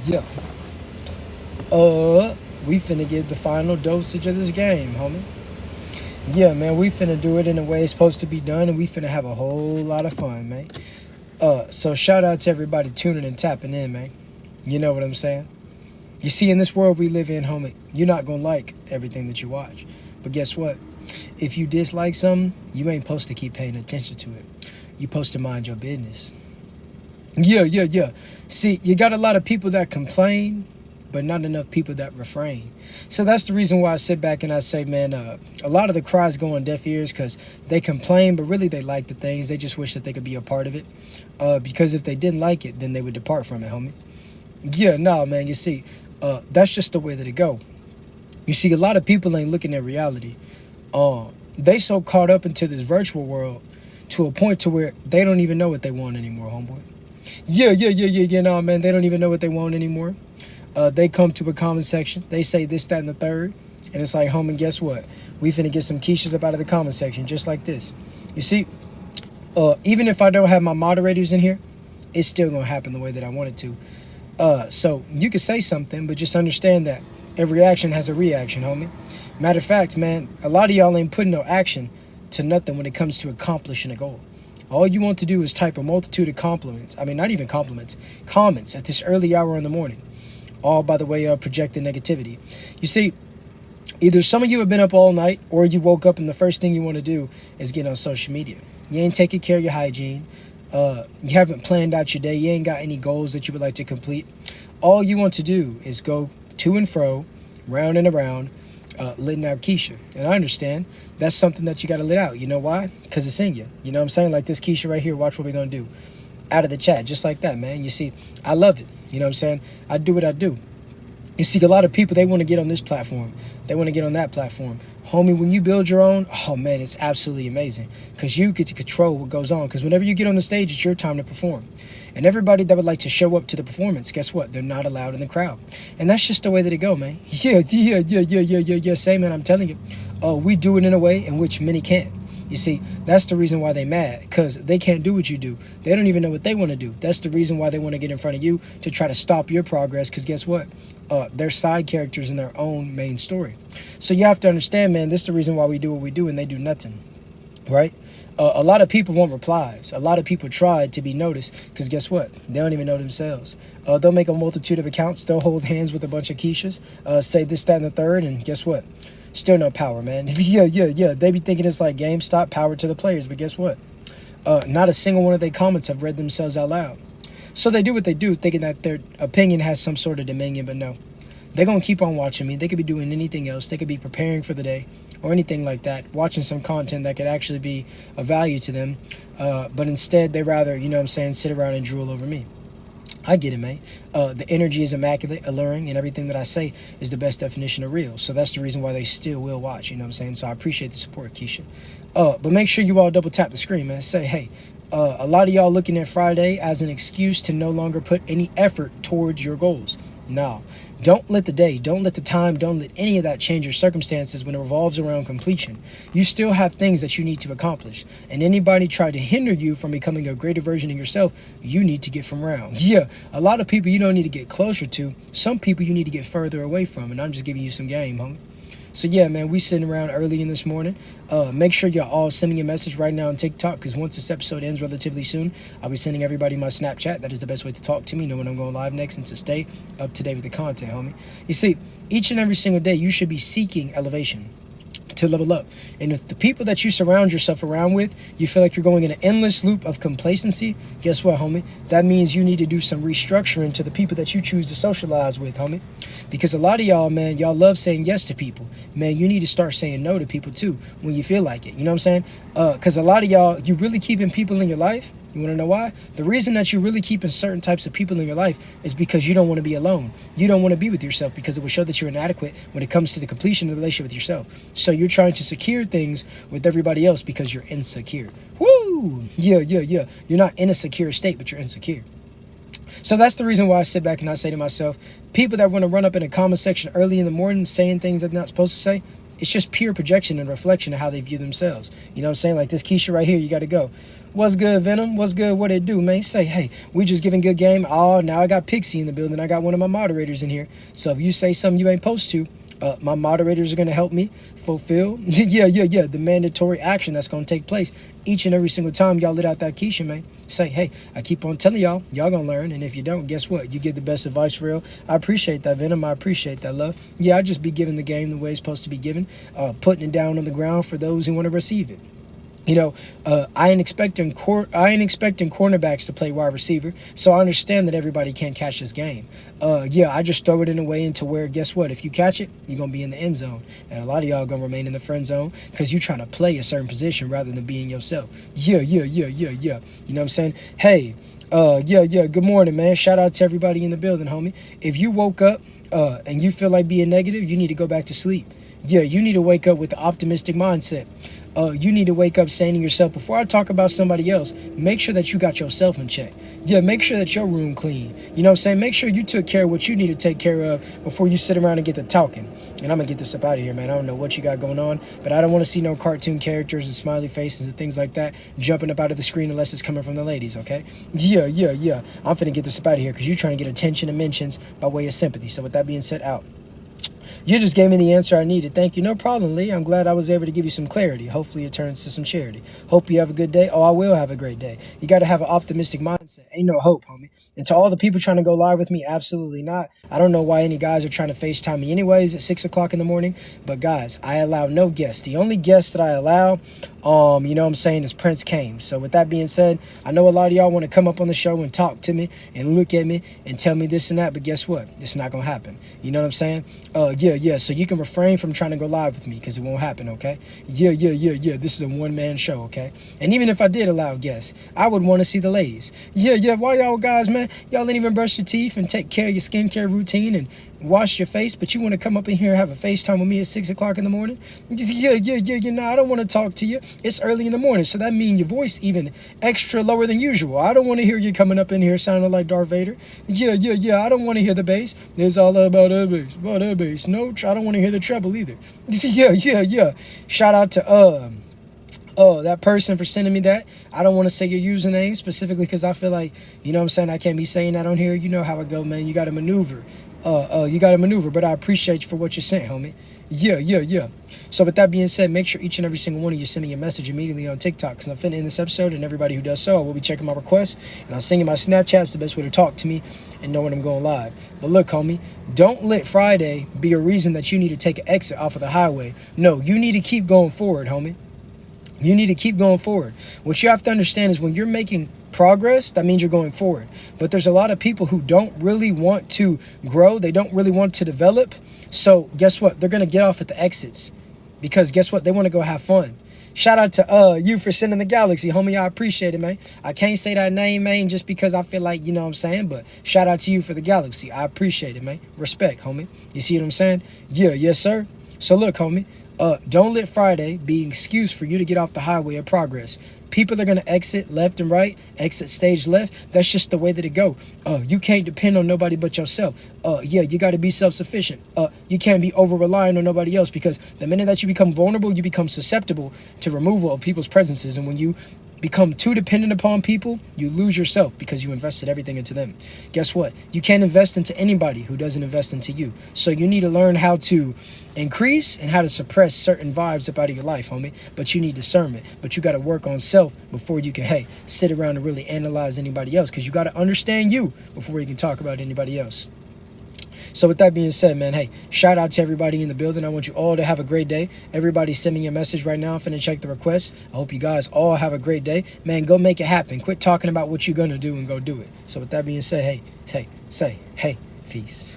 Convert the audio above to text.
Yeah. We finna get the final dosage of this game, homie. Yeah, man, we finna do it in the way it's supposed to be done, and we finna have a whole lot of fun, man. So shout out to everybody tuning and tapping in, man. You know what I'm saying? You see, in this world we live in, homie, you're not gonna like everything that you watch. But guess what? If you dislike something, you ain't supposed to keep paying attention to it. You supposed to mind your business. Yeah. See, you got a lot of people that complain, but not enough people that refrain. So that's the reason why I sit back and I say, man, a lot of the cries go on deaf ears because they complain, but really they like the things. They just wish that they could be a part of it. Because if they didn't like it, then they would depart from it, homie. Yeah, no, man, you see, that's just the way that it go. You see, a lot of people ain't looking at reality. They so caught up into this virtual world to a point to where they don't even know what they want anymore, homeboy. Yeah, no, man, they don't even know what they want anymore. They come to a comment section, they say this, that, and the third, and it's like, homie, guess what? We finna get some quiches up out of the comment section, just like this. You see, even if I don't have my moderators in here, it's still gonna happen the way that I want it to. So you could say something, but just understand that every action has a reaction, homie. Matter of fact, man, a lot of y'all ain't putting no action to nothing when it comes to accomplishing a goal. All you want to do is type a multitude of compliments. I mean, not even compliments, comments at this early hour in the morning. All by the way of projecting negativity. You see, either some of you have been up all night or you woke up and the first thing you want to do is get on social media. You ain't taking care of your hygiene. You haven't planned out your day. You ain't got any goals that you would like to complete. All you want to do is go to and fro, round and around, letting out Keisha. And I understand that's something that you got to let out. You know why? Because it's in you. You know what I'm saying? Like this Keisha right here. Watch what we're going to do. Out of the chat, just like that, man. You see, I love it. You know what I'm saying? I do what I do. You see, a lot of people, they want to get on this platform. They want to get on that platform. Homie, when you build your own, oh, man, it's absolutely amazing because you get to control what goes on. Because whenever you get on the stage, it's your time to perform. And everybody that would like to show up to the performance, guess what? They're not allowed in the crowd. And that's just the way that it go, man. Yeah. Say, man, I'm telling you, we do it in a way in which many can't. You see, that's the reason why they mad, because they can't do what you do. They don't even know what they want to do. That's the reason why they want to get in front of you to try to stop your progress, because guess what? They're side characters in their own main story. So you have to understand, man, this is the reason why we do what we do and they do nothing, right? A lot of people want replies. A lot of people try to be noticed because guess what? They don't even know themselves. They'll make a multitude of accounts. They'll hold hands with a bunch of Keishas, say this, that, and the third, and guess what? Still no power, man. Yeah. They be thinking it's like GameStop, power to the players, but guess what? Not a single one of their comments have read themselves out loud. So they do what they do, thinking that their opinion has some sort of dominion, but no. They're going to keep on watching me. They could be doing anything else. They could be preparing for the day or anything like that, watching some content that could actually be of value to them. But instead, they rather, you know what I'm saying, sit around and drool over me. I get it, man. The energy is immaculate, alluring, and everything that I say is the best definition of real. So that's the reason why they still will watch, you know what I'm saying? So I appreciate the support, Keisha. But make sure you all double tap the screen, man. Say, hey, a lot of y'all looking at Friday as an excuse to no longer put any effort towards your goals. No, don't let the day, don't let the time, don't let any of that change your circumstances when it revolves around completion. You still have things that you need to accomplish. And anybody try to hinder you from becoming a greater version of yourself, you need to get from around. Yeah, a lot of people you don't need to get closer to. Some people you need to get further away from. And I'm just giving you some game, homie. So yeah, man, we sitting around early in this morning. Make sure y'all all sending a message right now on TikTok, because once this episode ends relatively soon, I'll be sending everybody my Snapchat. That is the best way to talk to me, know when I'm going live next, and to stay up to date with the content, homie. You see, each and every single day, you should be seeking elevation to level up. And if the people that you surround yourself around with, you feel like you're going in an endless loop of complacency, guess what, homie? That means you need to do some restructuring to the people that you choose to socialize with, homie. Because a lot of y'all, man, y'all love saying yes to people. Man, you need to start saying no to people too when you feel like it. You know what I'm saying? Because a lot of y'all, you really keeping people in your life. You want to know why? The reason that you're really keeping certain types of people in your life is because you don't want to be alone. You don't want to be with yourself because it will show that you're inadequate when it comes to the completion of the relationship with yourself. So you're trying to secure things with everybody else because you're insecure. Woo! Yeah. You're not in a secure state, but you're insecure. So that's the reason why I sit back and I say to myself, people that want to run up in a comment section early in the morning saying things that they're not supposed to say, it's just pure projection and reflection of how they view themselves. You know what I'm saying? Like this Keisha right here, you got to go. What's good, Venom? What's good? What it do, man? Say, hey, we just giving good game. Oh, now I got Pixie in the building. I got one of my moderators in here. So if you say something you ain't supposed to, my moderators are going to help me fulfill, the mandatory action that's going to take place each and every single time y'all let out that Keisha, man. Say, hey, I keep on telling y'all going to learn. And if you don't, guess what? You get the best advice for real. I appreciate that, Venom. I appreciate that, love. Yeah, I just be giving the game the way it's supposed to be given, putting it down on the ground for those who want to receive it. You know, I ain't expecting cornerbacks to play wide receiver, so I understand that everybody can't catch this game. I just throw it in a way into where, guess what? If you catch it, you're going to be in the end zone. And a lot of y'all going to remain in the friend zone because you're trying to play a certain position rather than being yourself. You know what I'm saying? Hey, good morning, man. Shout out to everybody in the building, homie. If you woke up and you feel like being negative, you need to go back to sleep. Yeah, you need to wake up with an optimistic mindset. You need to wake up saying to yourself, before I talk about somebody else, make sure that you got yourself in check. Yeah, make sure that your room clean. You know what I'm saying? Make sure you took care of what you need to take care of before you sit around and get to talking. And I'm going to get this up out of here, man. I don't know what you got going on, but I don't want to see no cartoon characters and smiley faces and things like that jumping up out of the screen unless it's coming from the ladies, okay? Yeah. I'm finna get this up out of here because you're trying to get attention and mentions by way of sympathy. So with that being said, out. You just gave me the answer I needed. Thank you. No problem, Lee. I'm glad I was able to give you some clarity. Hopefully it turns to some charity. Hope you have a good day. Oh, I will have a great day. You got to have an optimistic mindset. Ain't no hope, homie. And to all the people trying to go live with me, absolutely not. I don't know why any guys are trying to FaceTime me anyways at 6 o'clock in the morning. But guys, I allow no guests. The only guest that I allow, you know what I'm saying, is Prince Kame. So with that being said, I know a lot of y'all want to come up on the show and talk to me and look at me and tell me this and that. But guess what? It's not going to happen. You know what I'm saying? So you can refrain from trying to go live with me because it won't happen, okay? Yeah. This is a one-man show, okay? And even if I did allow guests, I would want to see the ladies. Why y'all guys, man? Y'all didn't even brush your teeth and take care of your skincare routine and wash your face, but you want to come up in here and have a FaceTime with me at 6 o'clock in the morning? I don't want to talk to you. It's early in the morning, so that means your voice even extra lower than usual. I don't want to hear you coming up in here sounding like Darth Vader. I don't want to hear the bass. It's all about that bass. No, I don't want to hear the treble either. Shout out to that person for sending me that. I don't want to say your username specifically because I feel like, you know what I'm saying, I can't be saying that on here. You know how it go, man. You got to maneuver. But I appreciate you for what you sent, homie. Yeah. So with that being said, make sure each and every single one of you send me a message immediately on TikTok because I'm finna end this episode, and everybody who does so, I will be checking my requests and I'll send you my Snapchat. It's the best way to talk to me and know when I'm going live. But look, homie, don't let Friday be a reason that you need to take an exit off of the highway. No, you need to keep going forward, homie. You need to keep going forward. What you have to understand is when you're making progress, that means you're going forward. But there's a lot of people who don't really want to grow. They don't really want to develop. So guess what? They're going to get off at the exits because guess what? They want to go have fun. Shout out to you for sending the Galaxy, homie. I appreciate it, man. I can't say that name, man, just because I feel like, you know what I'm saying, but shout out to you for the Galaxy. I appreciate it, man. Respect, homie. You see what I'm saying? Yeah, yes, sir. So look, homie, don't let Friday be an excuse for you to get off the highway of progress. People are going to exit left and right, exit stage left. That's just the way that it go. You can't depend on nobody but yourself. You got to be self-sufficient. You can't be over-relying on nobody else because the minute that you become vulnerable, you become susceptible to removal of people's presences. And when you become too dependent upon people, you lose yourself because you invested everything into them. Guess what? You can't invest into anybody who doesn't invest into you. So you need to learn how to increase and how to suppress certain vibes up out of your life, homie. But you need discernment. But you got to work on self before you can, sit around and really analyze anybody else because you got to understand you before you can talk about anybody else. So with that being said, man, shout out to everybody in the building. I want you all to have a great day. Everybody send me a message right now. I'm finna check the requests. I hope you guys all have a great day. Man, go make it happen. Quit talking about what you're gonna do and go do it. So with that being said, say, hey, peace.